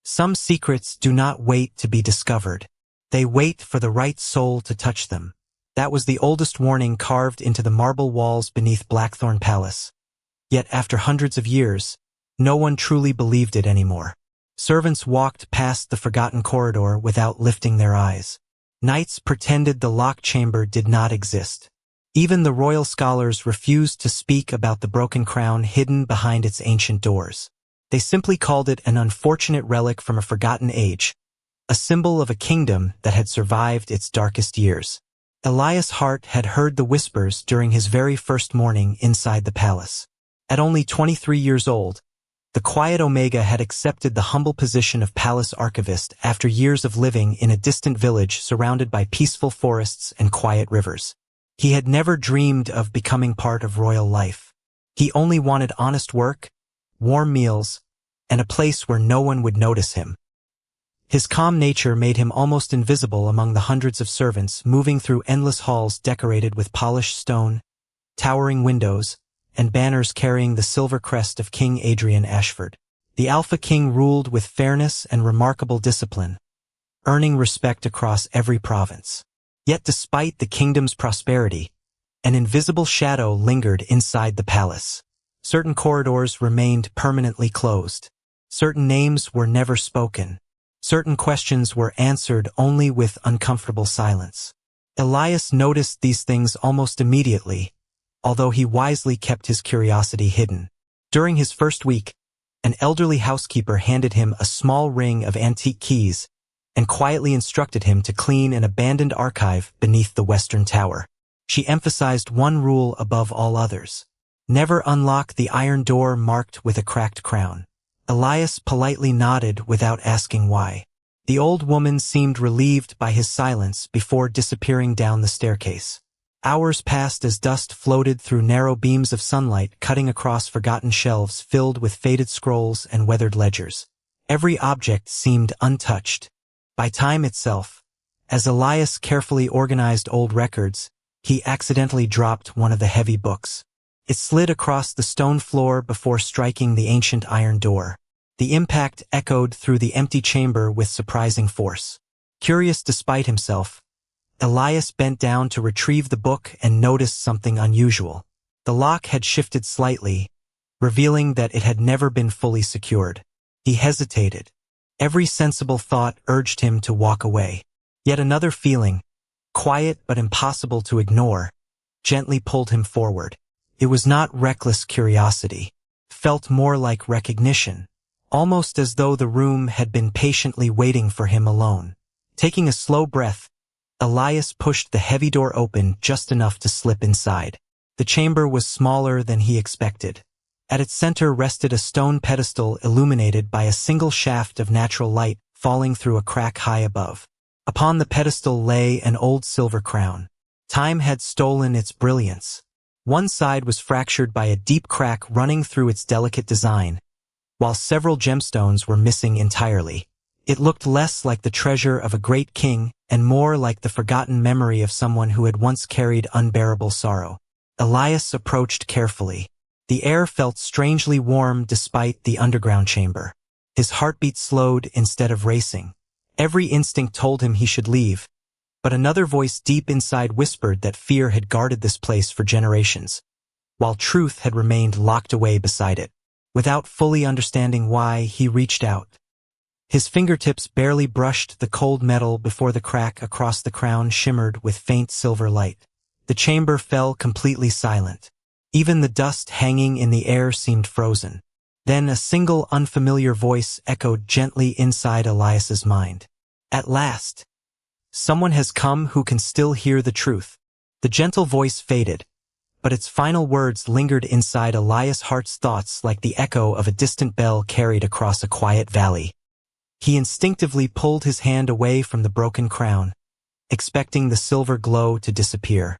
Some secrets do not wait to be discovered. They wait for the right soul to touch them. That was the oldest warning carved into the marble walls beneath Blackthorn Palace. Yet after hundreds of years, no one truly believed it anymore. Servants walked past the forgotten corridor without lifting their eyes. Knights pretended the locked chamber did not exist. Even the royal scholars refused to speak about the broken crown hidden behind its ancient doors. They simply called it an unfortunate relic from a forgotten age, a symbol of a kingdom that had survived its darkest years. Elias Hart had heard the whispers during his very first morning inside the palace. At only 23 years old, the quiet Omega had accepted the humble position of palace archivist after years of living in a distant village surrounded by peaceful forests and quiet rivers. He had never dreamed of becoming part of royal life. He only wanted honest work, warm meals, and a place where no one would notice him. His calm nature made him almost invisible among the hundreds of servants moving through endless halls decorated with polished stone, towering windows, and banners carrying the silver crest of King Adrian Ashford. The Alpha King ruled with fairness and remarkable discipline, earning respect across every province. Yet despite the kingdom's prosperity, an invisible shadow lingered inside the palace. Certain corridors remained permanently closed. Certain names were never spoken. Certain questions were answered only with uncomfortable silence. Elias noticed these things almost immediately, although he wisely kept his curiosity hidden. During his first week, an elderly housekeeper handed him a small ring of antique keys and quietly instructed him to clean an abandoned archive beneath the western tower. She emphasized one rule above all others: never unlock the iron door marked with a cracked crown. Elias politely nodded without asking why. The old woman seemed relieved by his silence before disappearing down the staircase. Hours passed as dust floated through narrow beams of sunlight cutting across forgotten shelves filled with faded scrolls and weathered ledgers. Every object seemed untouched. By time itself, as Elias carefully organized old records, he accidentally dropped one of the heavy books. It slid across the stone floor before striking the ancient iron door. The impact echoed through the empty chamber with surprising force. Curious despite himself, Elias bent down to retrieve the book and noticed something unusual. The lock had shifted slightly, revealing that it had never been fully secured. He hesitated. Every sensible thought urged him to walk away. Yet another feeling, quiet but impossible to ignore, gently pulled him forward. It was not reckless curiosity. Felt more like recognition, almost as though the room had been patiently waiting for him alone. Taking a slow breath, Elias pushed the heavy door open just enough to slip inside. The chamber was smaller than he expected. At its center rested a stone pedestal illuminated by a single shaft of natural light falling through a crack high above. Upon the pedestal lay an old silver crown. Time had stolen its brilliance. One side was fractured by a deep crack running through its delicate design, while several gemstones were missing entirely. It looked less like the treasure of a great king and more like the forgotten memory of someone who had once carried unbearable sorrow. Elias approached carefully. The air felt strangely warm despite the underground chamber. His heartbeat slowed instead of racing. Every instinct told him he should leave, but another voice deep inside whispered that fear had guarded this place for generations, while truth had remained locked away beside it. Without fully understanding why, he reached out. His fingertips barely brushed the cold metal before the crack across the crown shimmered with faint silver light. The chamber fell completely silent. Even the dust hanging in the air seemed frozen. Then a single unfamiliar voice echoed gently inside Elias's mind. At last! Someone has come who can still hear the truth. The gentle voice faded, but its final words lingered inside Elias Hart's thoughts like the echo of a distant bell carried across a quiet valley. He instinctively pulled his hand away from the broken crown, expecting the silver glow to disappear.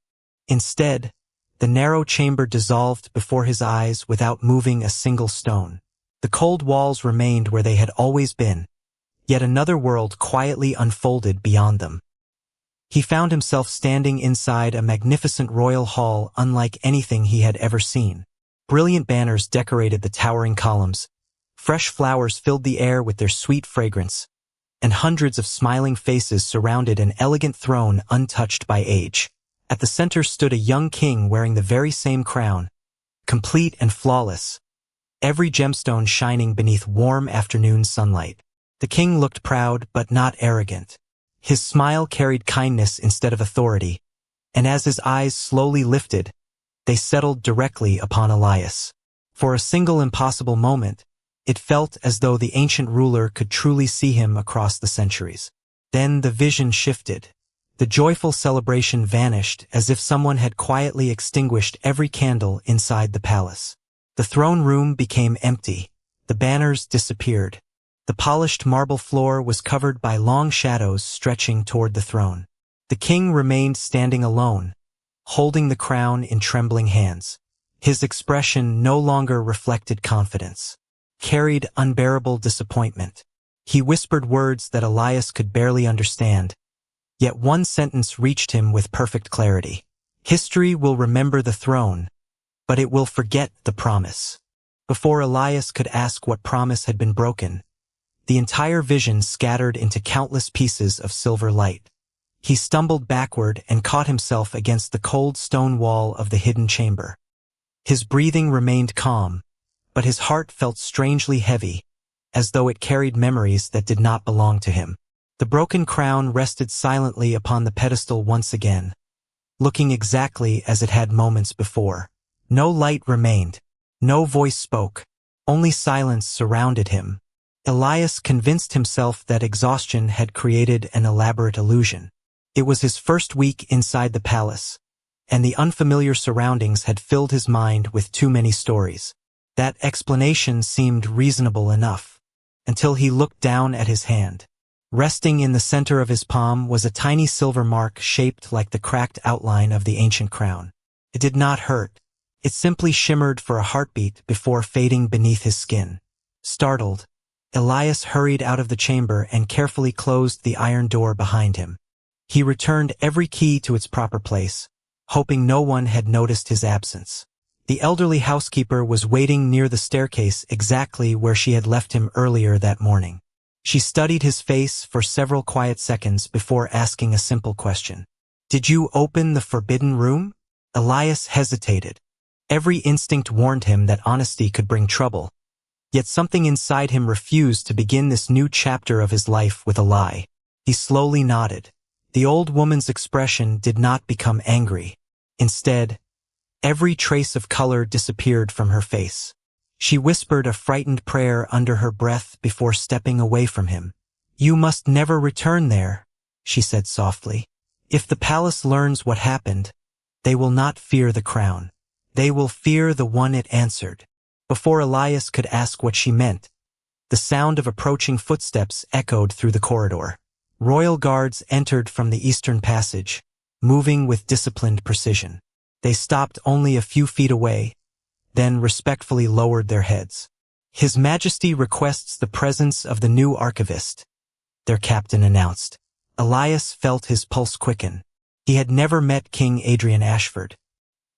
Instead, the narrow chamber dissolved before his eyes without moving a single stone. The cold walls remained where they had always been, yet another world quietly unfolded beyond them. He found himself standing inside a magnificent royal hall unlike anything he had ever seen. Brilliant banners decorated the towering columns, Fresh flowers filled the air with their sweet fragrance, and hundreds of smiling faces surrounded an elegant throne untouched by age. At the center stood a young king wearing the very same crown, complete and flawless, every gemstone shining beneath warm afternoon sunlight. The king looked proud but not arrogant. His smile carried kindness instead of authority, and as his eyes slowly lifted, they settled directly upon Elias. For a single impossible moment, it felt as though the ancient ruler could truly see him across the centuries. Then the vision shifted. The joyful celebration vanished as if someone had quietly extinguished every candle inside the palace. The throne room became empty. The banners disappeared. The polished marble floor was covered by long shadows stretching toward the throne. The king remained standing alone, holding the crown in trembling hands. His expression no longer reflected confidence, carried unbearable disappointment. He whispered words that Elias could barely understand, yet one sentence reached him with perfect clarity. History will remember the throne, but it will forget the promise. Before Elias could ask what promise had been broken, the entire vision scattered into countless pieces of silver light. He stumbled backward and caught himself against the cold stone wall of the hidden chamber. His breathing remained calm, but his heart felt strangely heavy, as though it carried memories that did not belong to him. The broken crown rested silently upon the pedestal once again, looking exactly as it had moments before. No light remained. No voice spoke. Only silence surrounded him. Elias convinced himself that exhaustion had created an elaborate illusion. It was his first week inside the palace, and the unfamiliar surroundings had filled his mind with too many stories. That explanation seemed reasonable enough, until he looked down at his hand. Resting in the center of his palm was a tiny silver mark shaped like the cracked outline of the ancient crown. It did not hurt. It simply shimmered for a heartbeat before fading beneath his skin. Startled, Elias hurried out of the chamber and carefully closed the iron door behind him. He returned every key to its proper place, hoping no one had noticed his absence. The elderly housekeeper was waiting near the staircase exactly where she had left him earlier that morning. She studied his face for several quiet seconds before asking a simple question. "Did you open the forbidden room?" Elias hesitated. Every instinct warned him that honesty could bring trouble, yet something inside him refused to begin this new chapter of his life with a lie. He slowly nodded. The old woman's expression did not become angry. Instead, every trace of color disappeared from her face. She whispered a frightened prayer under her breath before stepping away from him. "You must never return there," she said softly. "If the palace learns what happened, they will not fear the crown. They will fear the one it answered." Before Elias could ask what she meant, the sound of approaching footsteps echoed through the corridor. Royal guards entered from the eastern passage, moving with disciplined precision. They stopped only a few feet away, then respectfully lowered their heads. "His Majesty requests the presence of the new archivist," their captain announced. Elias felt his pulse quicken. He had never met King Adrian Ashford.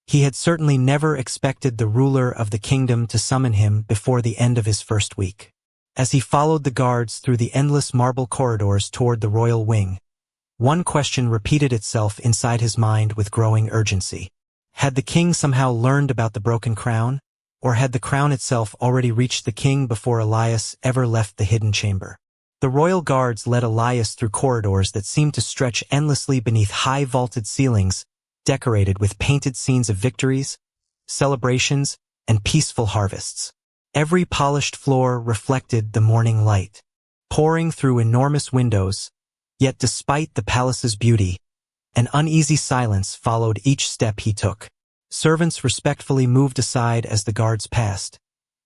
He had certainly never expected the ruler of the kingdom to summon him before the end of his first week. As he followed the guards through the endless marble corridors toward the royal wing, one question repeated itself inside his mind with growing urgency. Had the king somehow learned about the broken crown, or had the crown itself already reached the king before Elias ever left the hidden chamber? The royal guards led Elias through corridors that seemed to stretch endlessly beneath high vaulted ceilings, decorated with painted scenes of victories, celebrations, and peaceful harvests. Every polished floor reflected the morning light, pouring through enormous windows, yet despite the palace's beauty, an uneasy silence followed each step he took. Servants respectfully moved aside as the guards passed,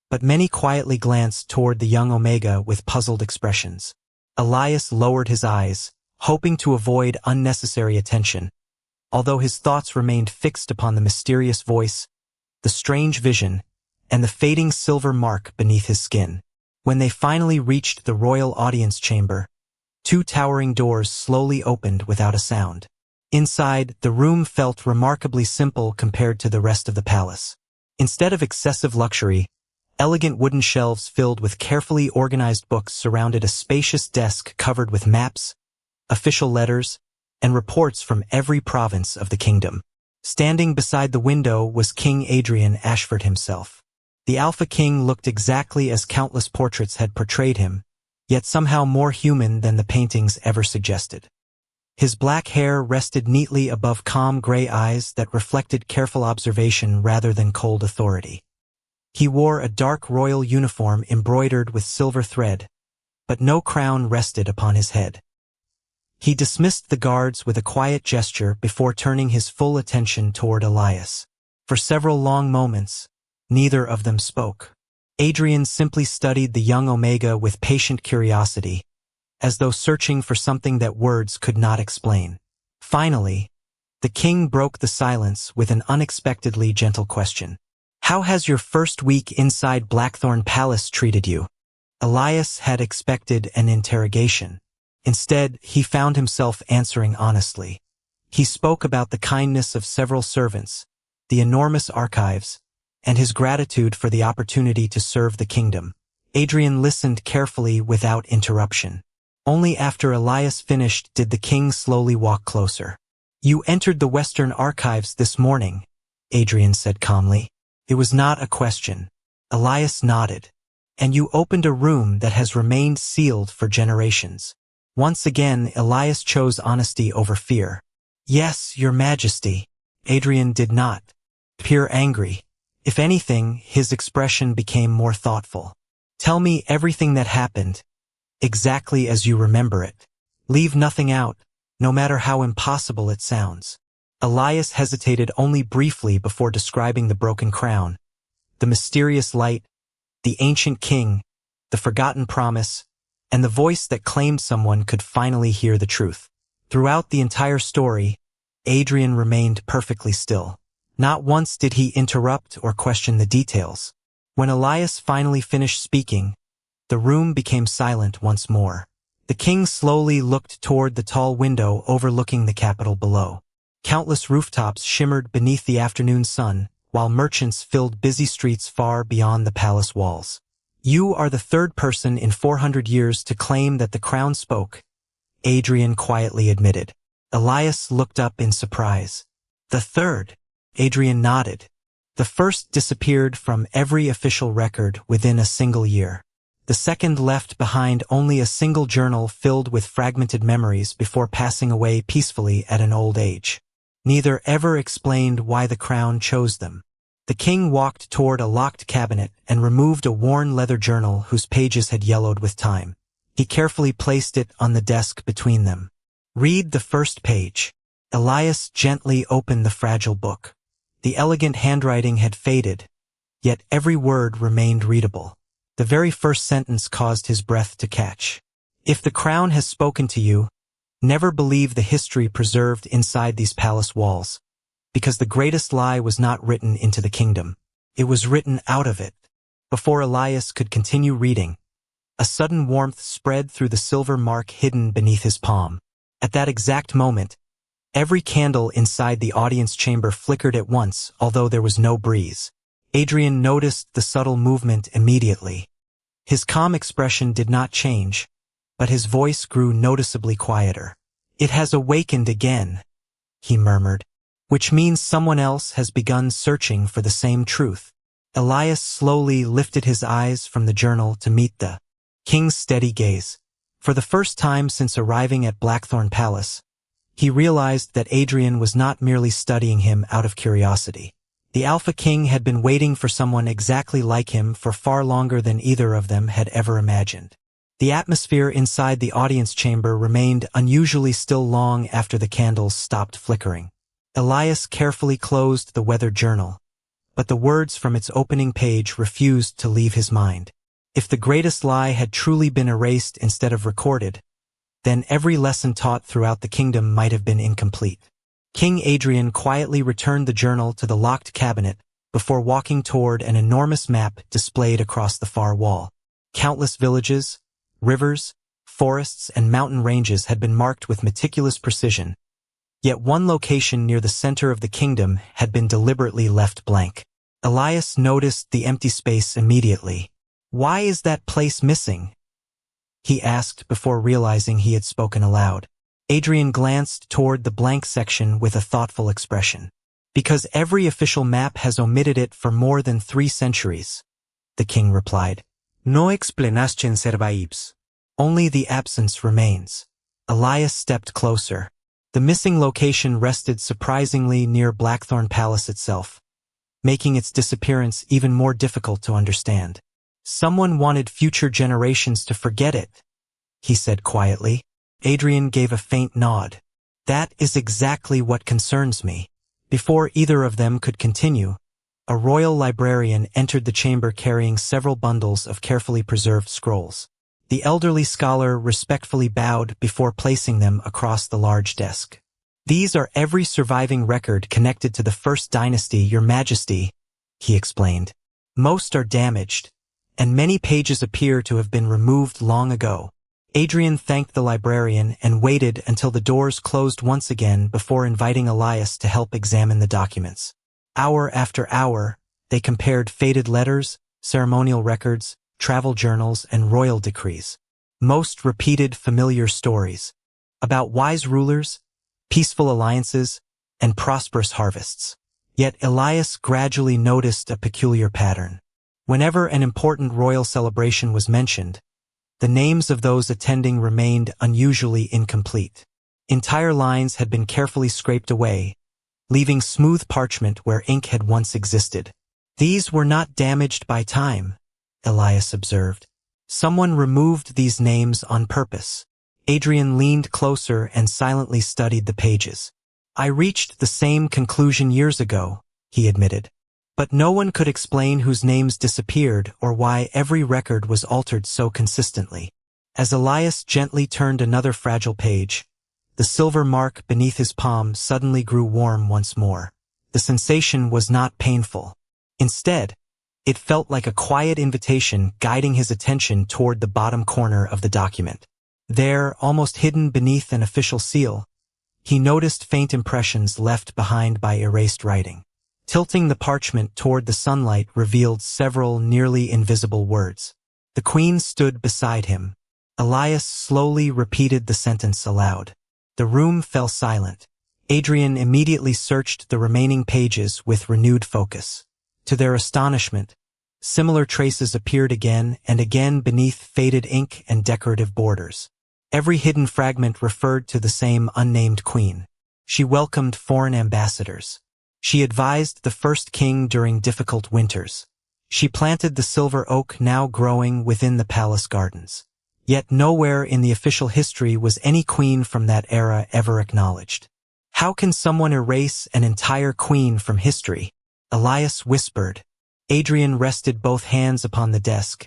but many quietly glanced toward the young Omega with puzzled expressions. Elias lowered his eyes, hoping to avoid unnecessary attention, although his thoughts remained fixed upon the mysterious voice, the strange vision, and the fading silver mark beneath his skin. When they finally reached the royal audience chamber, two towering doors slowly opened without a sound. Inside, the room felt remarkably simple compared to the rest of the palace. Instead of excessive luxury, Elegant wooden shelves filled with carefully organized books surrounded a spacious desk covered with maps, official letters, and reports from every province of the kingdom. Standing beside the window was King Adrian Ashford himself. The Alpha King looked exactly as countless portraits had portrayed him, yet somehow more human than the paintings ever suggested. His black hair rested neatly above calm gray eyes that reflected careful observation rather than cold authority. He wore a dark royal uniform embroidered with silver thread, but no crown rested upon his head. He dismissed the guards with a quiet gesture before turning his full attention toward Elias. For several long moments, neither of them spoke. Adrian simply studied the young Omega with patient curiosity, as though searching for something that words could not explain. Finally, the king broke the silence with an unexpectedly gentle question. "How has your first week inside Blackthorn Palace treated you?" Elias had expected an interrogation. Instead, he found himself answering honestly. He spoke about the kindness of several servants, the enormous archives, and his gratitude for the opportunity to serve the kingdom. Adrian listened carefully without interruption. Only after Elias finished did the king slowly walk closer. "You entered the Western Archives this morning," Adrian said calmly. It was not a question. Elias nodded. "And you opened a room that has remained sealed for generations." Once again, Elias chose honesty over fear. "Yes, your majesty." Adrian did not appear angry. If anything, his expression became more thoughtful. "Tell me everything that happened, exactly as you remember it. Leave nothing out, no matter how impossible it sounds." Elias hesitated only briefly before describing the broken crown, the mysterious light, the ancient king, the forgotten promise, and the voice that claimed someone could finally hear the truth. Throughout the entire story, Adrian remained perfectly still. Not once did he interrupt or question the details. When Elias finally finished speaking, the room became silent once more. The king slowly looked toward the tall window overlooking the capital below. Countless rooftops shimmered beneath the afternoon sun, while merchants filled busy streets far beyond the palace walls. "You are the third person in 400 years to claim that the crown spoke," Adrian quietly admitted. Elias looked up in surprise. "The third?" Adrian nodded. "The first disappeared from every official record within a single year. The second left behind only a single journal filled with fragmented memories before passing away peacefully at an old age. Neither ever explained why the crown chose them." The king walked toward a locked cabinet and removed a worn leather journal whose pages had yellowed with time. He carefully placed it on the desk between them. "Read the first page." Elias gently opened the fragile book. The elegant handwriting had faded, yet every word remained readable. The very first sentence caused his breath to catch. "If the crown has spoken to you, never believe the history preserved inside these palace walls, because the greatest lie was not written into the kingdom. It was written out of it." Before Elias could continue reading, a sudden warmth spread through the silver mark hidden beneath his palm. At that exact moment, every candle inside the audience chamber flickered at once, although there was no breeze. Adrian noticed the subtle movement immediately. His calm expression did not change, but his voice grew noticeably quieter. "It has awakened again," he murmured, "which means someone else has begun searching for the same truth." Elias slowly lifted his eyes from the journal to meet the king's steady gaze. For the first time since arriving at Blackthorn Palace, he realized that Adrian was not merely studying him out of curiosity. The Alpha King had been waiting for someone exactly like him for far longer than either of them had ever imagined. The atmosphere inside the audience chamber remained unusually still long after the candles stopped flickering. Elias carefully closed the weathered journal, but the words from its opening page refused to leave his mind. If the greatest lie had truly been erased instead of recorded, then every lesson taught throughout the kingdom might have been incomplete. King Adrian quietly returned the journal to the locked cabinet before walking toward an enormous map displayed across the far wall. Countless villages, rivers, forests, and mountain ranges had been marked with meticulous precision, yet one location near the center of the kingdom had been deliberately left blank. Elias noticed the empty space immediately. "Why is that place missing?" he asked before realizing he had spoken aloud. Adrian glanced toward the blank section with a thoughtful expression. "Because every official map has omitted it for more than 3 centuries, the king replied. "No explanation servaibs." Only the absence remains. Elias stepped closer. The missing location rested surprisingly near Blackthorn Palace itself, making its disappearance even more difficult to understand. "Someone wanted future generations to forget it," he said quietly. Adrian gave a faint nod. "That is exactly what concerns me." Before either of them could continue, a royal librarian entered the chamber carrying several bundles of carefully preserved scrolls. The elderly scholar respectfully bowed before placing them across the large desk. "These are every surviving record connected to the First Dynasty, Your Majesty," he explained. "Most are damaged, and many pages appear to have been removed long ago." Adrian thanked the librarian and waited until the doors closed once again before inviting Elias to help examine the documents. Hour after hour, they compared faded letters, ceremonial records, travel journals, and royal decrees. Most repeated familiar stories about wise rulers, peaceful alliances, and prosperous harvests. Yet Elias gradually noticed a peculiar pattern. Whenever an important royal celebration was mentioned, the names of those attending remained unusually incomplete. Entire lines had been carefully scraped away, leaving smooth parchment where ink had once existed. "These were not damaged by time," Elias observed. "Someone removed these names on purpose." Adrian leaned closer and silently studied the pages. "I reached the same conclusion years ago," he admitted. "But no one could explain whose names disappeared or why every record was altered so consistently." As Elias gently turned another fragile page, the silver mark beneath his palm suddenly grew warm once more. The sensation was not painful. Instead, it felt like a quiet invitation guiding his attention toward the bottom corner of the document. There, almost hidden beneath an official seal, he noticed faint impressions left behind by erased writing. Tilting the parchment toward the sunlight revealed several nearly invisible words. "The Queen stood beside him." Elias slowly repeated the sentence aloud. The room fell silent. Adrian immediately searched the remaining pages with renewed focus. To their astonishment, similar traces appeared again and again beneath faded ink and decorative borders. Every hidden fragment referred to the same unnamed queen. She welcomed foreign ambassadors. She advised the first king during difficult winters. She planted the silver oak now growing within the palace gardens. Yet nowhere in the official history was any queen from that era ever acknowledged. "How can someone erase an entire queen from history?" Elias whispered. Adrian rested both hands upon the desk,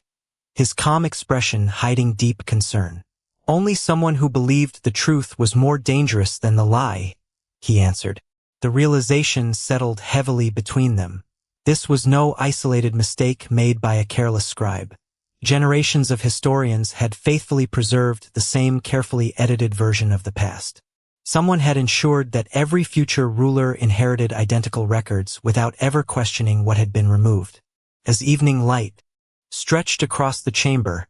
his calm expression hiding deep concern. "Only someone who believed the truth was more dangerous than the lie," he answered. The realization settled heavily between them. This was no isolated mistake made by a careless scribe. Generations of historians had faithfully preserved the same carefully edited version of the past. Someone had ensured that every future ruler inherited identical records without ever questioning what had been removed. As evening light stretched across the chamber,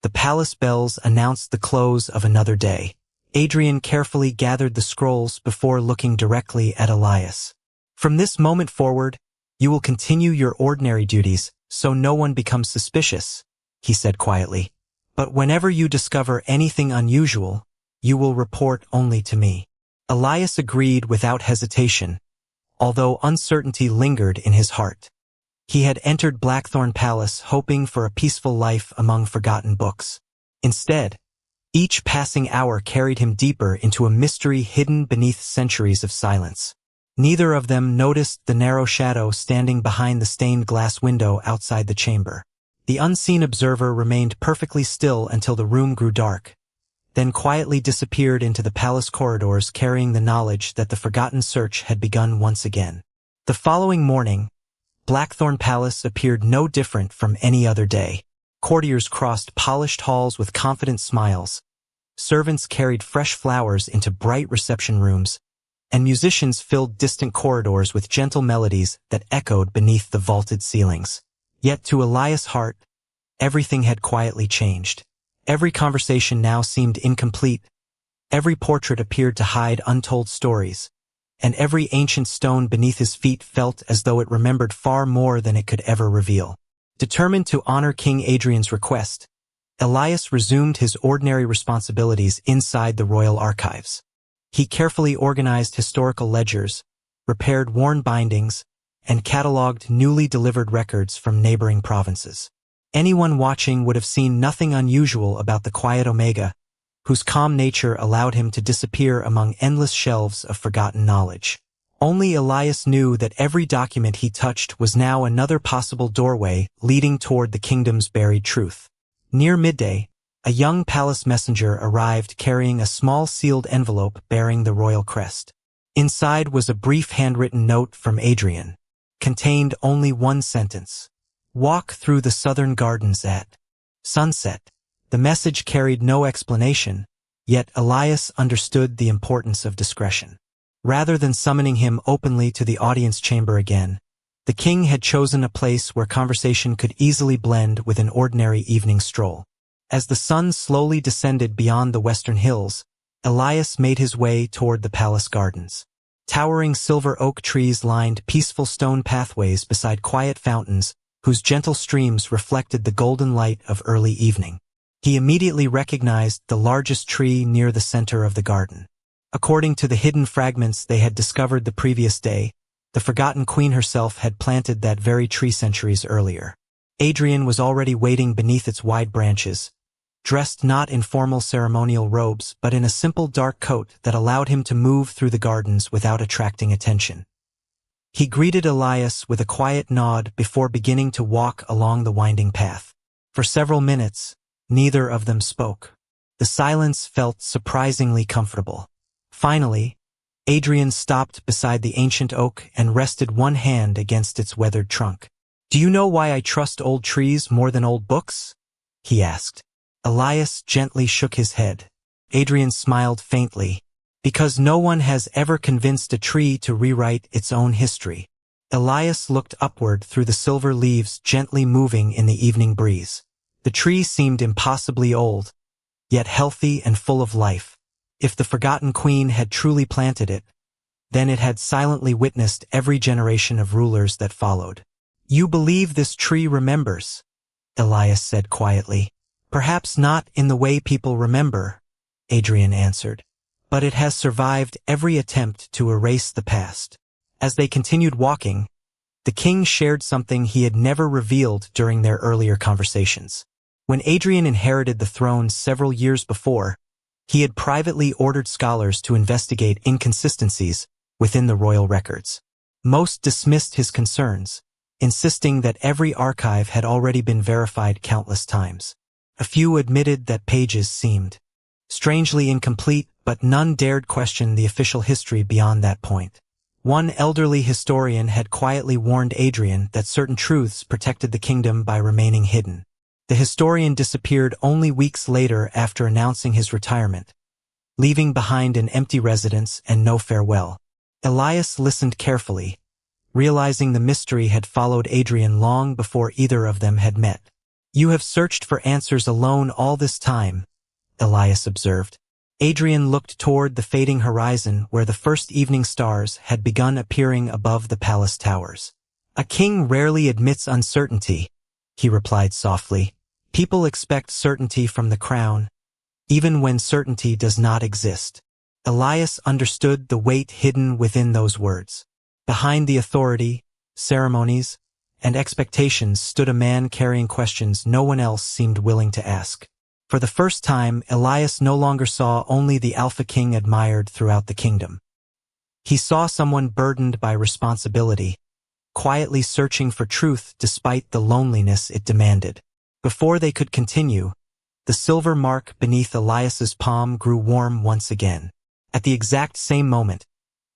the palace bells announced the close of another day. Adrian carefully gathered the scrolls before looking directly at Elias. "From this moment forward, you will continue your ordinary duties, so no one becomes suspicious," he said quietly. "But whenever you discover anything unusual, you will report only to me." Elias agreed without hesitation, although uncertainty lingered in his heart. He had entered Blackthorn Palace hoping for a peaceful life among forgotten books. Instead, each passing hour carried him deeper into a mystery hidden beneath centuries of silence. Neither of them noticed the narrow shadow standing behind the stained glass window outside the chamber. The unseen observer remained perfectly still until the room grew dark, then quietly disappeared into the palace corridors carrying the knowledge that the forgotten search had begun once again. The following morning, Blackthorn Palace appeared no different from any other day. Courtiers crossed polished halls with confident smiles. Servants carried fresh flowers into bright reception rooms, and musicians filled distant corridors with gentle melodies that echoed beneath the vaulted ceilings. Yet to Elias' heart, everything had quietly changed. Every conversation now seemed incomplete, every portrait appeared to hide untold stories, and every ancient stone beneath his feet felt as though it remembered far more than it could ever reveal. Determined to honor King Adrian's request, Elias resumed his ordinary responsibilities inside the royal archives. He carefully organized historical ledgers, repaired worn bindings, and cataloged newly delivered records from neighboring provinces. Anyone watching would have seen nothing unusual about the quiet Omega, whose calm nature allowed him to disappear among endless shelves of forgotten knowledge. Only Elias knew that every document he touched was now another possible doorway leading toward the kingdom's buried truth. Near midday, a young palace messenger arrived carrying a small sealed envelope bearing the royal crest. Inside was a brief handwritten note from Adrian. Contained only one sentence. "Walk through the southern gardens at sunset." The message carried no explanation, yet Elias understood the importance of discretion. Rather than summoning him openly to the audience chamber again, the king had chosen a place where conversation could easily blend with an ordinary evening stroll. As the sun slowly descended beyond the western hills, Elias made his way toward the palace gardens. Towering silver oak trees lined peaceful stone pathways beside quiet fountains whose gentle streams reflected the golden light of early evening. He immediately recognized the largest tree near the center of the garden. According to the hidden fragments they had discovered the previous day, the forgotten queen herself had planted that very tree centuries earlier. Adrian was already waiting beneath its wide branches, dressed not in formal ceremonial robes but in a simple dark coat that allowed him to move through the gardens without attracting attention. He greeted Elias with a quiet nod before beginning to walk along the winding path. For several minutes, neither of them spoke. The silence felt surprisingly comfortable. Finally, Adrian stopped beside the ancient oak and rested one hand against its weathered trunk. "Do you know why I trust old trees more than old books?" he asked. Elias gently shook his head. Adrian smiled faintly. "Because no one has ever convinced a tree to rewrite its own history." Elias looked upward through the silver leaves gently moving in the evening breeze. The tree seemed impossibly old, yet healthy and full of life. If the forgotten queen had truly planted it, then it had silently witnessed every generation of rulers that followed. "You believe this tree remembers," Elias said quietly. "Perhaps not in the way people remember," Adrian answered, "but it has survived every attempt to erase the past." As they continued walking, the king shared something he had never revealed during their earlier conversations. When Adrian inherited the throne several years before, he had privately ordered scholars to investigate inconsistencies within the royal records. Most dismissed his concerns, insisting that every archive had already been verified countless times. A few admitted that pages seemed strangely incomplete, but none dared question the official history beyond that point. One elderly historian had quietly warned Adrian that certain truths protected the kingdom by remaining hidden. The historian disappeared only weeks later after announcing his retirement, leaving behind an empty residence and no farewell. Elias listened carefully, realizing the mystery had followed Adrian long before either of them had met. "You have searched for answers alone all this time," Elias observed. Adrian looked toward the fading horizon where the first evening stars had begun appearing above the palace towers. "A king rarely admits uncertainty," he replied softly. "People expect certainty from the crown, even when certainty does not exist." Elias understood the weight hidden within those words. Behind the authority, ceremonies, and expectations stood a man carrying questions no one else seemed willing to ask. For the first time, Elias no longer saw only the Alpha King admired throughout the kingdom. He saw someone burdened by responsibility, quietly searching for truth despite the loneliness it demanded. Before they could continue, the silver mark beneath Elias's palm grew warm once again. At the exact same moment,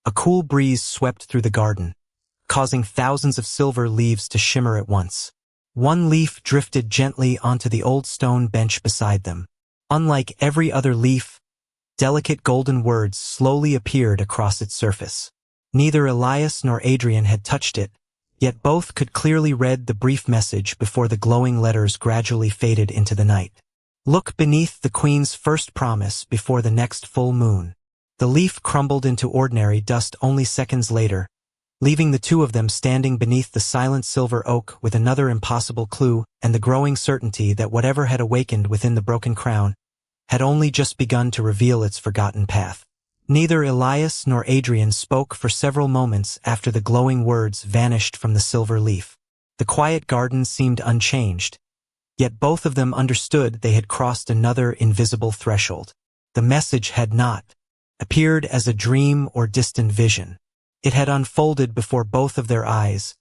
a cool breeze swept through the garden, causing thousands of silver leaves to shimmer at once. One leaf drifted gently onto the old stone bench beside them. Unlike every other leaf, Delicate golden words slowly appeared across its surface. Neither Elias nor Adrian had touched it, yet both could clearly read the brief message before the glowing letters gradually faded into the night. Look beneath the Queen's first promise before the next full moon. The leaf crumbled into ordinary dust only seconds later, leaving the two of them standing beneath the silent silver oak with another impossible clue and the growing certainty that whatever had awakened within the broken crown had only just begun to reveal its forgotten path. Neither Elias nor Adrian spoke for several moments after the glowing words vanished from the silver leaf. The quiet garden seemed unchanged, yet both of them understood they had crossed another invisible threshold. The message had not appeared as a dream or distant vision. It had unfolded before both of their eyes,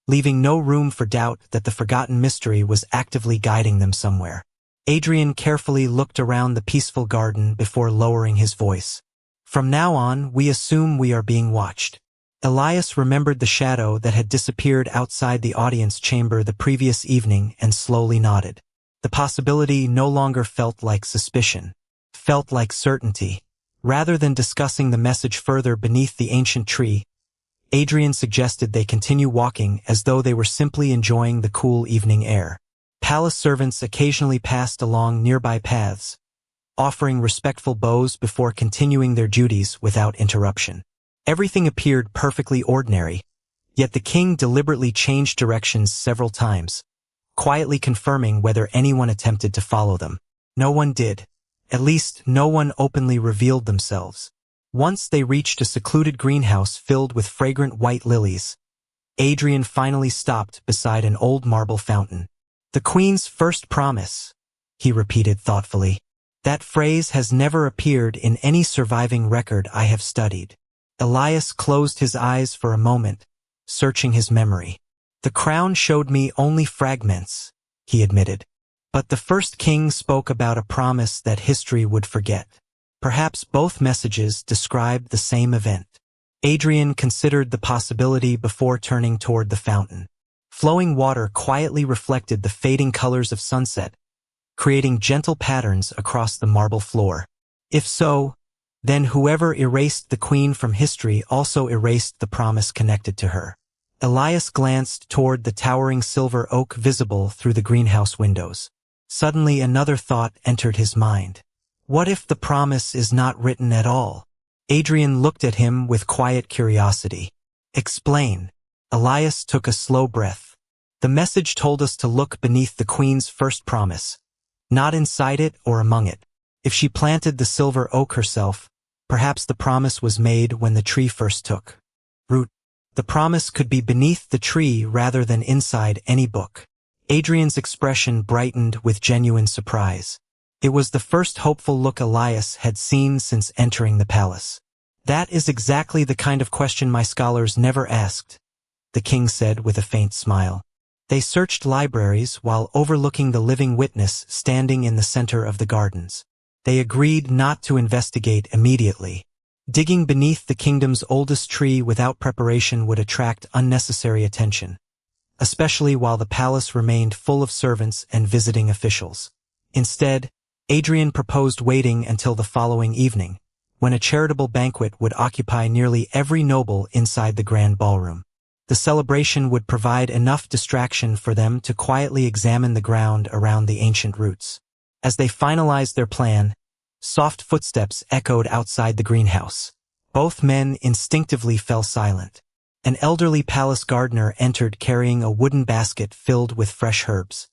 leaving no room for doubt that the forgotten mystery was actively guiding them somewhere. Adrian carefully looked around the peaceful garden before lowering his voice. From now on, we assume we are being watched. Elias remembered the shadow that had disappeared outside the audience chamber the previous evening and slowly nodded. The possibility no longer felt like suspicion, felt like certainty. Rather than discussing the message further beneath the ancient tree, Adrian suggested they continue walking as though they were simply enjoying the cool evening air. Palace servants occasionally passed along nearby paths, offering respectful bows before continuing their duties without interruption. Everything appeared perfectly ordinary, yet the king deliberately changed directions several times, quietly confirming whether anyone attempted to follow them. No one did. At least, no one openly revealed themselves. Once they reached a secluded greenhouse filled with fragrant white lilies, Adrian finally stopped beside an old marble fountain. "The Queen's first promise," he repeated thoughtfully. "That phrase has never appeared in any surviving record I have studied." Elias closed his eyes for a moment, searching his memory. "The crown showed me only fragments," he admitted. "But the first king spoke about a promise that history would forget." Perhaps both messages described the same event. Adrian considered the possibility before turning toward the fountain. Flowing water quietly reflected the fading colors of sunset, creating gentle patterns across the marble floor. If so, then whoever erased the queen from history also erased the promise connected to her. Elias glanced toward the towering silver oak visible through the greenhouse windows. Suddenly another thought entered his mind. What if the promise is not written at all? Adrian looked at him with quiet curiosity. "Explain." Elias took a slow breath. "The message told us to look beneath the queen's first promise, not inside it or among it. If she planted the silver oak herself, perhaps the promise was made when the tree first took root. The promise could be beneath the tree rather than inside any book." Adrian's expression brightened with genuine surprise. It was the first hopeful look Elias had seen since entering the palace. "That is exactly the kind of question my scholars never asked," the king said with a faint smile. They searched libraries while overlooking the living witness standing in the center of the gardens. They agreed not to investigate immediately. Digging beneath the kingdom's oldest tree without preparation would attract unnecessary attention, especially while the palace remained full of servants and visiting officials. Instead, Adrian proposed waiting until the following evening, when a charitable banquet would occupy nearly every noble inside the grand ballroom. The celebration would provide enough distraction for them to quietly examine the ground around the ancient roots. As they finalized their plan, soft footsteps echoed outside the greenhouse. Both men instinctively fell silent. An elderly palace gardener entered carrying a wooden basket filled with fresh herbs.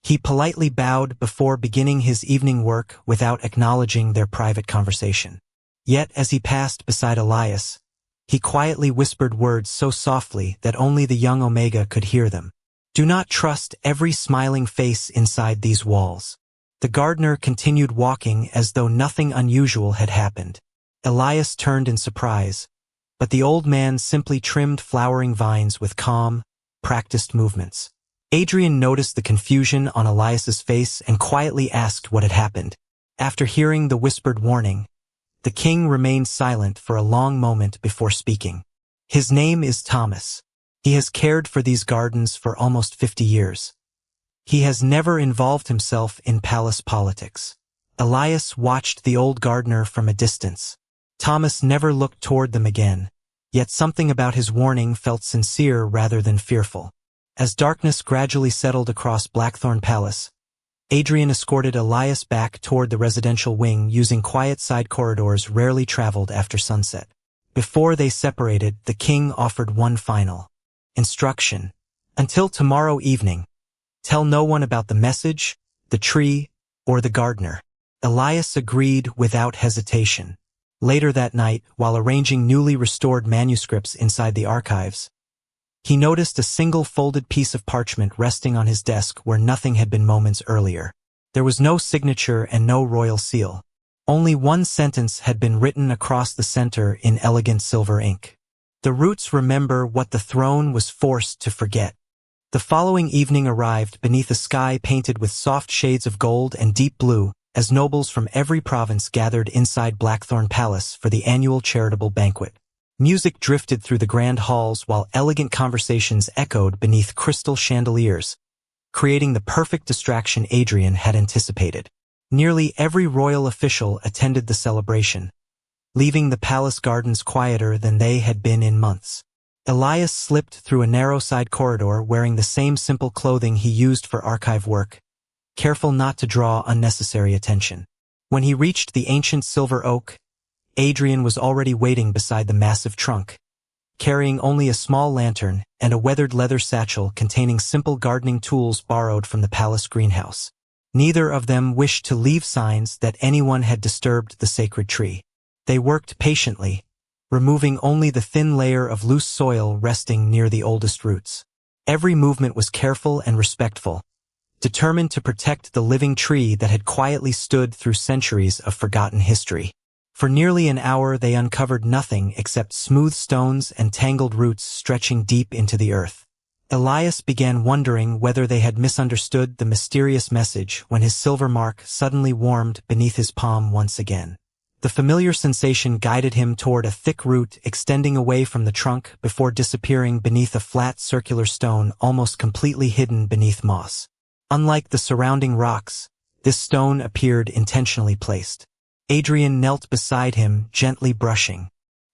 He politely bowed before beginning his evening work without acknowledging their private conversation. Yet as he passed beside Elias, he quietly whispered words so softly that only the young Omega could hear them. "Do not trust every smiling face inside these walls." The gardener continued walking as though nothing unusual had happened. Elias turned in surprise, but the old man simply trimmed flowering vines with calm, practiced movements. Adrian noticed the confusion on Elias's face and quietly asked what had happened. After hearing the whispered warning, the king remained silent for a long moment before speaking. "His name is Thomas. He has cared for these gardens for almost 50 years. He has never involved himself in palace politics. Elias watched the old gardener from a distance. Thomas never looked toward them again, yet something about his warning felt sincere rather than fearful. As darkness gradually settled across Blackthorn Palace, Adrian escorted Elias back toward the residential wing using quiet side corridors rarely traveled after sunset. Before they separated, the king offered one final instruction. Until tomorrow evening, tell no one about the message, the tree, or the gardener. Elias agreed without hesitation. Later that night, while arranging newly restored manuscripts inside the archives, he noticed a single folded piece of parchment resting on his desk where nothing had been moments earlier. There was no signature and no royal seal. Only one sentence had been written across the center in elegant silver ink. The roots remember what the throne was forced to forget. The following evening arrived beneath a sky painted with soft shades of gold and deep blue, as nobles from every province gathered inside Blackthorn Palace for the annual charitable banquet. Music drifted through the grand halls while elegant conversations echoed beneath crystal chandeliers, creating the perfect distraction Adrian had anticipated. Nearly every royal official attended the celebration, leaving the palace gardens quieter than they had been in months. Elias slipped through a narrow side corridor wearing the same simple clothing he used for archive work, careful not to draw unnecessary attention. When he reached the ancient silver oak, Adrian was already waiting beside the massive trunk, carrying only a small lantern and a weathered leather satchel containing simple gardening tools borrowed from the palace greenhouse. Neither of them wished to leave signs that anyone had disturbed the sacred tree. They worked patiently, removing only the thin layer of loose soil resting near the oldest roots. Every movement was careful and respectful, determined to protect the living tree that had quietly stood through centuries of forgotten history. For nearly an hour they uncovered nothing except smooth stones and tangled roots stretching deep into the earth. Elias began wondering whether they had misunderstood the mysterious message when his silver mark suddenly warmed beneath his palm once again. The familiar sensation guided him toward a thick root extending away from the trunk before disappearing beneath a flat circular stone almost completely hidden beneath moss. Unlike the surrounding rocks, this stone appeared intentionally placed. Adrian knelt beside him, gently brushing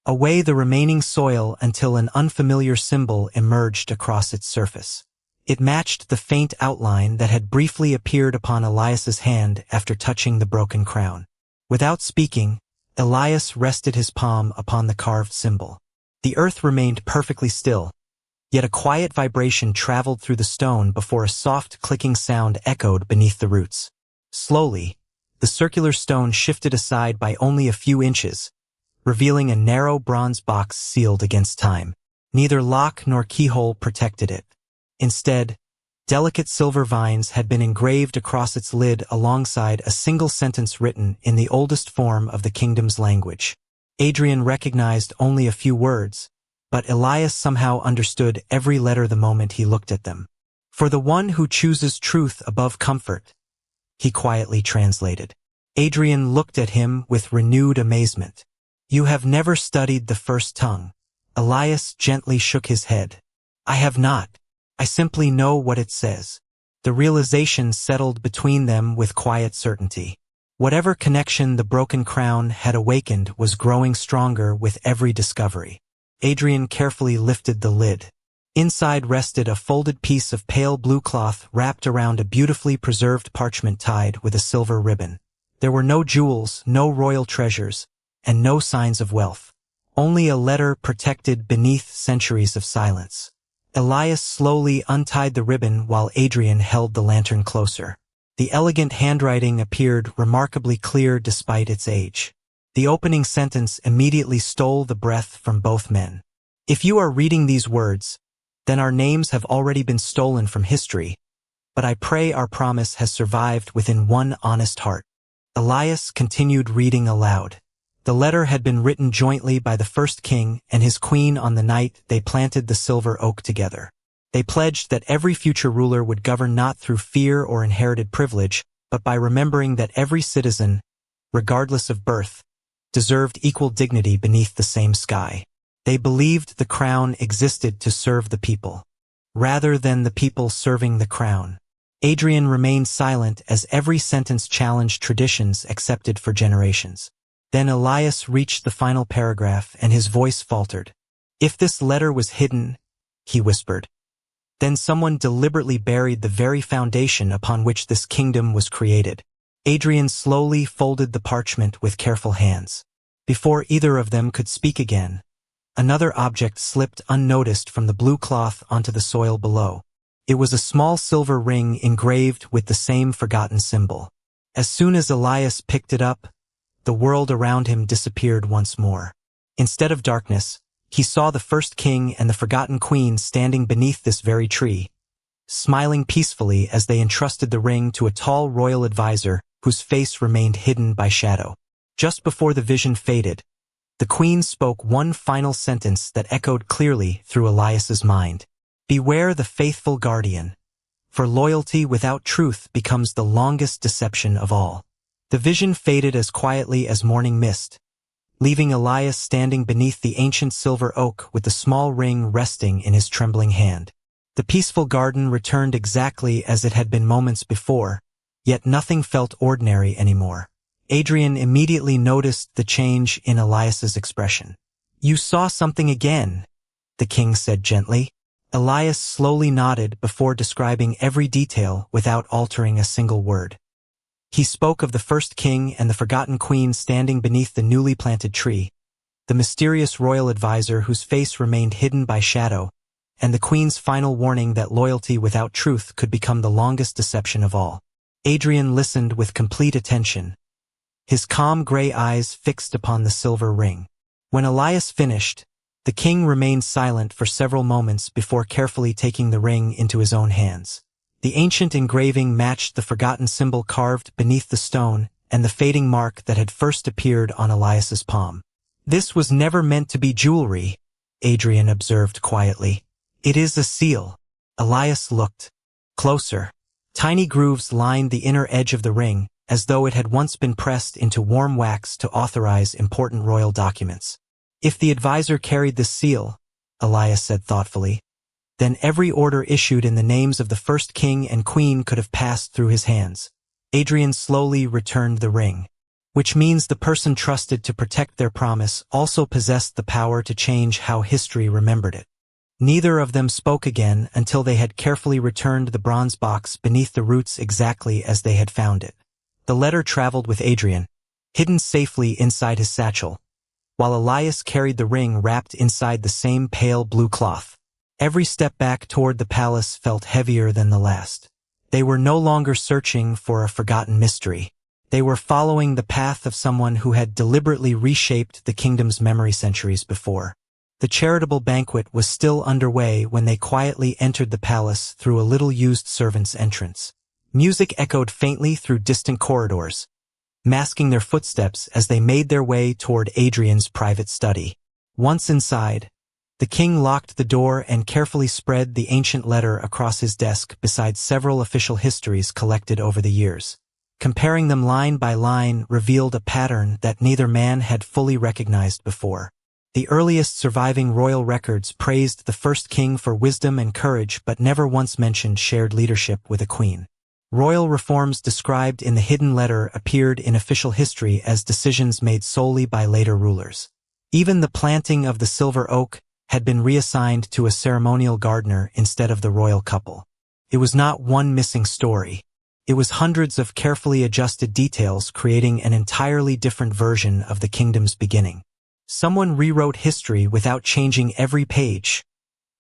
away the remaining soil until an unfamiliar symbol emerged across its surface. It matched the faint outline that had briefly appeared upon Elias's hand after touching the broken crown. Without speaking, Elias rested his palm upon the carved symbol. The earth remained perfectly still, yet a quiet vibration traveled through the stone before a soft clicking sound echoed beneath the roots. Slowly, the circular stone shifted aside by only a few inches, revealing a narrow bronze box sealed against time. Neither lock nor keyhole protected it. Instead, delicate silver vines had been engraved across its lid alongside a single sentence written in the oldest form of the kingdom's language. Adrian recognized only a few words, but Elias somehow understood every letter the moment he looked at them. For the one who chooses truth above comfort, he quietly translated. Adrian looked at him with renewed amazement. You have never studied the first tongue. Elias gently shook his head. I have not. I simply know what it says. The realization settled between them with quiet certainty. Whatever connection the broken crown had awakened was growing stronger with every discovery. Adrian carefully lifted the lid. Inside rested a folded piece of pale blue cloth wrapped around a beautifully preserved parchment tied with a silver ribbon. There were no jewels, no royal treasures, and no signs of wealth. Only a letter protected beneath centuries of silence. Elias slowly untied the ribbon while Adrian held the lantern closer. The elegant handwriting appeared remarkably clear despite its age. The opening sentence immediately stole the breath from both men. If you are reading these words, then our names have already been stolen from history, but I pray our promise has survived within one honest heart. Elias continued reading aloud. The letter had been written jointly by the first king and his queen on the night they planted the silver oak together. They pledged that every future ruler would govern not through fear or inherited privilege, but by remembering that every citizen, regardless of birth, deserved equal dignity beneath the same sky. They believed the crown existed to serve the people, rather than the people serving the crown. Adrian remained silent as every sentence challenged traditions accepted for generations. Then Elias reached the final paragraph and his voice faltered. "If this letter was hidden," he whispered, "then someone deliberately buried the very foundation upon which this kingdom was created." Adrian slowly folded the parchment with careful hands. Before either of them could speak again, another object slipped unnoticed from the blue cloth onto the soil below. It was a small silver ring engraved with the same forgotten symbol. As soon as Elias picked it up, the world around him disappeared once more. Instead of darkness, he saw the first king and the forgotten queen standing beneath this very tree, smiling peacefully as they entrusted the ring to a tall royal advisor whose face remained hidden by shadow. Just before the vision faded, the queen spoke one final sentence that echoed clearly through Elias's mind. "Beware the faithful guardian, for loyalty without truth becomes the longest deception of all." The vision faded as quietly as morning mist, leaving Elias standing beneath the ancient silver oak with the small ring resting in his trembling hand. The peaceful garden returned exactly as it had been moments before, yet nothing felt ordinary anymore. Adrian immediately noticed the change in Elias's expression. "You saw something again," the king said gently. Elias slowly nodded before describing every detail without altering a single word. He spoke of the first king and the forgotten queen standing beneath the newly planted tree, the mysterious royal advisor whose face remained hidden by shadow, and the queen's final warning that loyalty without truth could become the longest deception of all. Adrian listened with complete attention, his calm gray eyes fixed upon the silver ring. When Elias finished, the king remained silent for several moments before carefully taking the ring into his own hands. The ancient engraving matched the forgotten symbol carved beneath the stone and the fading mark that had first appeared on Elias's palm. "This was never meant to be jewelry," Adrian observed quietly. "It is a seal." Elias looked closer. Tiny grooves lined the inner edge of the ring, as though it had once been pressed into warm wax to authorize important royal documents. "If the advisor carried this seal," Elias said thoughtfully, "then every order issued in the names of the first king and queen could have passed through his hands." Adrian slowly returned the ring, which means the person trusted to protect their promise also possessed the power to change how history remembered it. Neither of them spoke again until they had carefully returned the bronze box beneath the roots exactly as they had found it. The letter traveled with Adrian, hidden safely inside his satchel, while Elias carried the ring wrapped inside the same pale blue cloth. Every step back toward the palace felt heavier than the last. They were no longer searching for a forgotten mystery. They were following the path of someone who had deliberately reshaped the kingdom's memory centuries before. The charitable banquet was still underway when they quietly entered the palace through a little-used servant's entrance. Music echoed faintly through distant corridors, masking their footsteps as they made their way toward Adrian's private study. Once inside, the king locked the door and carefully spread the ancient letter across his desk beside several official histories collected over the years. Comparing them line by line revealed a pattern that neither man had fully recognized before. The earliest surviving royal records praised the first king for wisdom and courage but never once mentioned shared leadership with a queen. Royal reforms described in the hidden letter appeared in official history as decisions made solely by later rulers. Even the planting of the silver oak had been reassigned to a ceremonial gardener instead of the royal couple. It was not one missing story. It was hundreds of carefully adjusted details creating an entirely different version of the kingdom's beginning. "Someone rewrote history without changing every page,"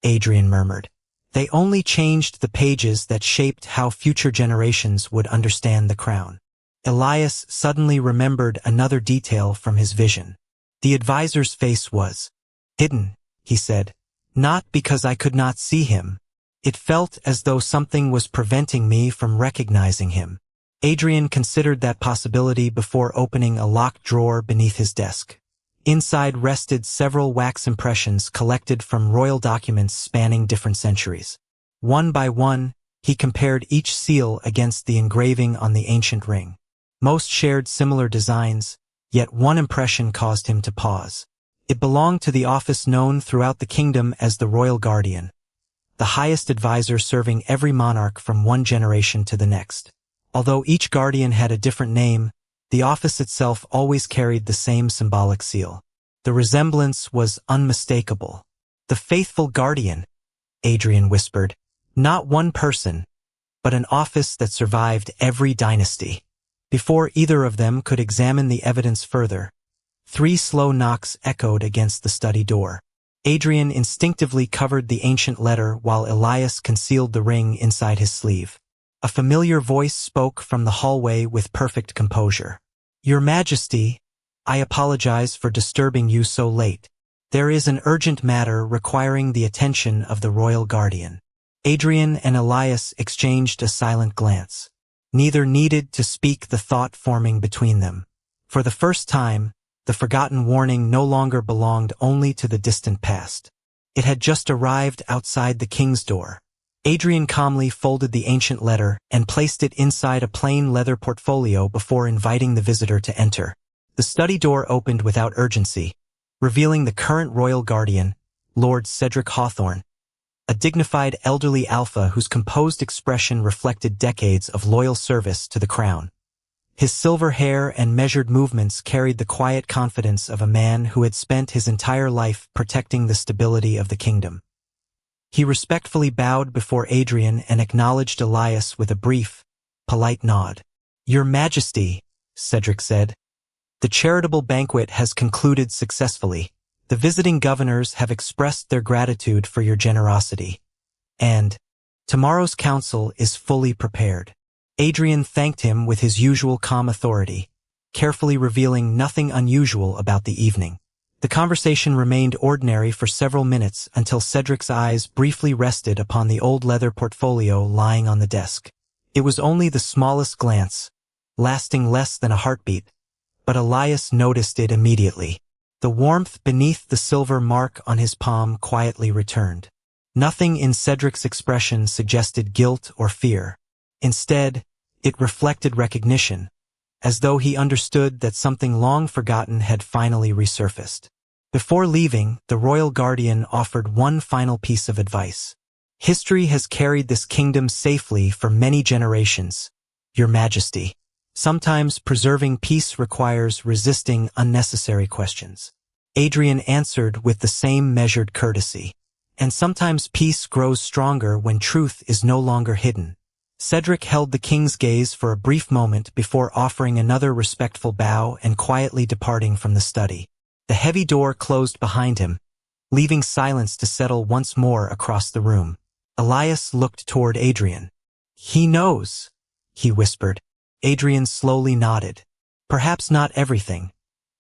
Adrian murmured. "They only changed the pages that shaped how future generations would understand the crown." Elias suddenly remembered another detail from his vision. The advisor's face was hidden, he said, "not because I could not see him. It felt as though something was preventing me from recognizing him." Adrian considered that possibility before opening a locked drawer beneath his desk. Inside rested several wax impressions collected from royal documents spanning different centuries. One by one, he compared each seal against the engraving on the ancient ring. Most shared similar designs, yet one impression caused him to pause. It belonged to the office known throughout the kingdom as the Royal Guardian, the highest advisor serving every monarch from one generation to the next. Although each guardian had a different name, the office itself always carried the same symbolic seal. The resemblance was unmistakable. "The faithful guardian," Adrian whispered. "Not one person, but an office that survived every dynasty." Before either of them could examine the evidence further, 3 slow knocks echoed against the study door. Adrian instinctively covered the ancient letter while Elias concealed the ring inside his sleeve. A familiar voice spoke from the hallway with perfect composure. "Your Majesty, I apologize for disturbing you so late. There is an urgent matter requiring the attention of the royal guardian." Adrian and Elias exchanged a silent glance. Neither needed to speak the thought forming between them. For the first time, the forgotten warning no longer belonged only to the distant past. It had just arrived outside the king's door. Adrian calmly folded the ancient letter and placed it inside a plain leather portfolio before inviting the visitor to enter. The study door opened without urgency, revealing the current royal guardian, Lord Cedric Hawthorne, a dignified elderly alpha whose composed expression reflected decades of loyal service to the crown. His silver hair and measured movements carried the quiet confidence of a man who had spent his entire life protecting the stability of the kingdom. He respectfully bowed before Adrian and acknowledged Elias with a brief, polite nod. "Your Majesty," Cedric said, "the charitable banquet has concluded successfully. The visiting governors have expressed their gratitude for your generosity. And tomorrow's council is fully prepared." Adrian thanked him with his usual calm authority, carefully revealing nothing unusual about the evening. The conversation remained ordinary for several minutes until Cedric's eyes briefly rested upon the old leather portfolio lying on the desk. It was only the smallest glance, lasting less than a heartbeat, but Elias noticed it immediately. The warmth beneath the silver mark on his palm quietly returned. Nothing in Cedric's expression suggested guilt or fear. Instead, it reflected recognition, as though he understood that something long forgotten had finally resurfaced. Before leaving, the royal guardian offered one final piece of advice. "History has carried this kingdom safely for many generations, Your Majesty. Sometimes preserving peace requires resisting unnecessary questions." Adrian answered with the same measured courtesy. "And sometimes peace grows stronger when truth is no longer hidden." Cedric held the king's gaze for a brief moment before offering another respectful bow and quietly departing from the study. The heavy door closed behind him, leaving silence to settle once more across the room. Elias looked toward Adrian. "He knows," he whispered. Adrian slowly nodded. "Perhaps not everything,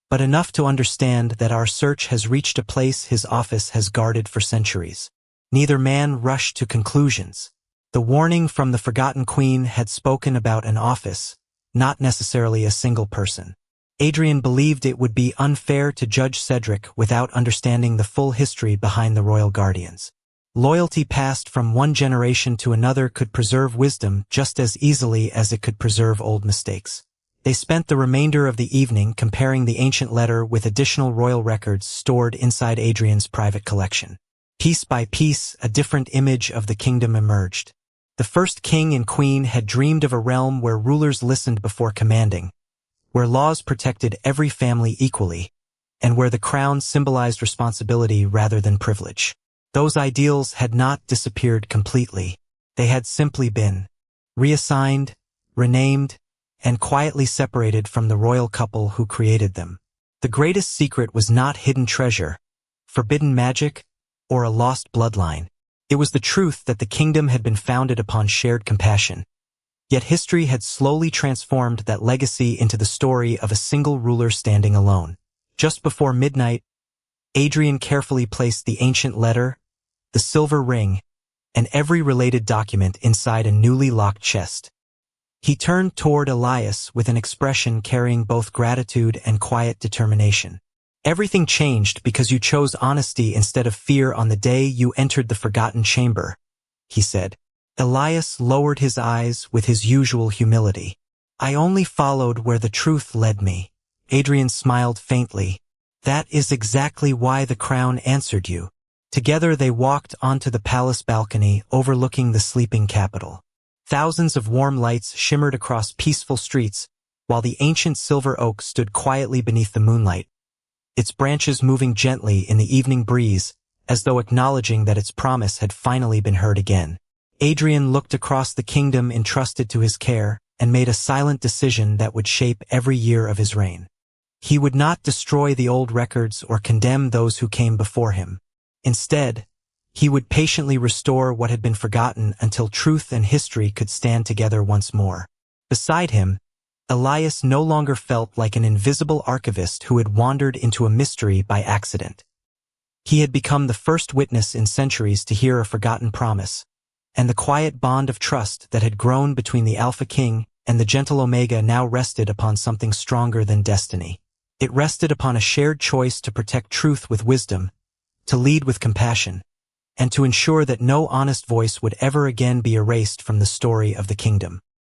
but enough to understand that our search has reached a place his office has guarded for centuries." Neither man rushed to conclusions. The warning from the forgotten queen had spoken about an office, not necessarily a single person. Adrian believed it would be unfair to judge Cedric without understanding the full history behind the royal guardians. Loyalty passed from one generation to another could preserve wisdom just as easily as it could preserve old mistakes. They spent the remainder of the evening comparing the ancient letter with additional royal records stored inside Adrian's private collection. Piece by piece, a different image of the kingdom emerged. The first king and queen had dreamed of a realm where rulers listened before commanding, where laws protected every family equally, and where the crown symbolized responsibility rather than privilege. Those ideals had not disappeared completely. They had simply been reassigned, renamed, and quietly separated from the royal couple who created them. The greatest secret was not hidden treasure, forbidden magic, or a lost bloodline. It was the truth that the kingdom had been founded upon shared compassion. Yet history had slowly transformed that legacy into the story of a single ruler standing alone. Just before midnight, Adrian carefully placed the ancient letter, the silver ring, and every related document inside a newly locked chest. He turned toward Elias with an expression carrying both gratitude and quiet determination. "Everything changed because you chose honesty instead of fear on the day you entered the forgotten chamber," he said. Elias lowered his eyes with his usual humility. "I only followed where the truth led me." Adrian smiled faintly. "That is exactly why the crown answered you. Together they walked onto the palace balcony overlooking the sleeping capital. Thousands of warm lights shimmered across peaceful streets, while the ancient silver oak stood quietly beneath the moonlight, its branches moving gently in the evening breeze, as though acknowledging that its promise had finally been heard again. Adrian looked across the kingdom entrusted to his care and made a silent decision that would shape every year of his reign. He would not destroy the old records or condemn those who came before him. Instead, he would patiently restore what had been forgotten until truth and history could stand together once more. Beside him, Elias no longer felt like an invisible archivist who had wandered into a mystery by accident. He had become the first witness in centuries to hear a forgotten promise, and the quiet bond of trust that had grown between the Alpha King and the gentle Omega now rested upon something stronger than destiny. It rested upon a shared choice to protect truth with wisdom, to lead with compassion, and to ensure that no honest voice would ever again be erased from the story of the kingdom.